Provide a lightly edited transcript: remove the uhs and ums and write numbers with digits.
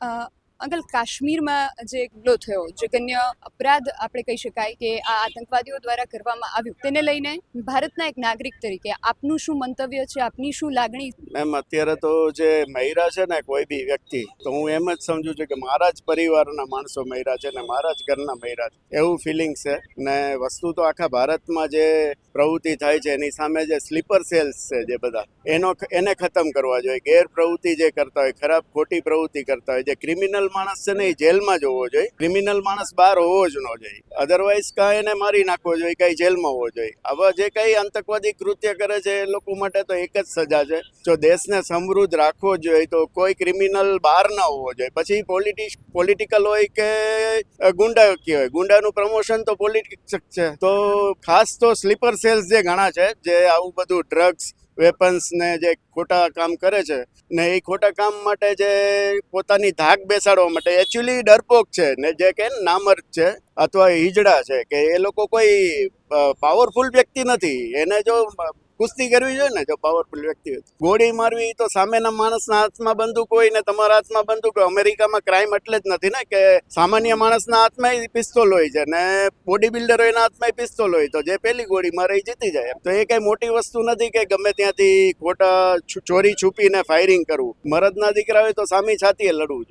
Uncle, કાશ્મીરમાં જે હુમલો થયો, જઘન્ય અપરાધ આપણે કહી શકાય કે આ આતંકવાદીઓ દ્વારા કરવામાં આવ્યું, તેને લઈને ભારતના એક નાગરિક તરીકે આપનું શું મંતવ્ય છે, આપની શું લાગણી? મેમ, અત્યારે તો જે મહિરા છે ને કોઈ બી વ્યક્તિ, તો હું એમ જ સમજુ છું કે મારા જ પરિવારના માણસો મહિરા છે ને મારા જ ઘરના મહિરા છે એવું ફિલિંગ છે. ને વસ્તુ તો આખા ભારતમાં જે પ્રવૃત્તિ થાય છે એની સામે જે સ્લીપર સેલ્સ છે જે બધા એને ખતમ કરવા જોઈએ. ગેરપ્રવૃત્તિ જે કરતા હોય, ખરાબ ખોટી પ્રવૃત્તિ કરતા હોય, જે ક્રિમિનલ માણસ છે ને એ જેલમાં જ હોવો જોઈએ. ક્રિમિનલ માણસ બહાર હોવો જ ન જોઈએ. અધરવાઇઝ કાંઈ એને મારી નાખવો જોઈએ, કાંઈ જેલમાં હોવો જોઈએ. આવા જે કંઈ આતંકવાદી કૃત્ય કરે છે એ લોકો માટે તો એક જ સજા છે. જો દેશને સમૃદ્ધ રાખવો જોઈએ તો કોઈ ક્રિમિનલ બહાર ના હોવો જોઈએ. પછી પોલિટિકલ હોય કે ગુંડાકી હોય, ગુંડાનું પ્રમોશન તો પોલિટિક્સ છે. તો ખાસ તો સ્લીપર સેલ્સ જે ઘણા છે જે આવું બધું ડ્રગ્સ, વેપન્સ ને જે ખોટા કામ કરે છે ને એ ખોટા કામ માટે જે પોતાની ધાક બેસાડવા માટે એકચ્યુઅલી ડરપોક છે ને જે કે નામર્દ છે અથવા હિજડા છે કે એ લોકો કોઈ પાવરફુલ વ્યક્તિ નથી. એને જો કુસ્તી કરવી જોઈએ ને, જો પાવરફુલ વ્યક્તિ હોય ગોળી મારવી તો સામેના માણસના હાથમાં બંદૂક હોય ને તમારા હાથમાં બંદૂક હોય. અમેરિકામાં ક્રાઇમ એટલે જ નથી ને કે સામાન્ય માણસના હાથમાં પિસ્તોલ હોય છે ને બોડી બિલ્ડરોના હાથમાં પિસ્તોલ હોય, તો જે પહેલી ગોળી મારે એ જીતી જાય. તો એ કઈ મોટી વસ્તુ નથી કે ગમે ત્યાંથી ખોટા ચોરી છુપીને ફાયરિંગ કરવું. મરદના દીકરા હોય તો સામી છાતીએ લડવું છે.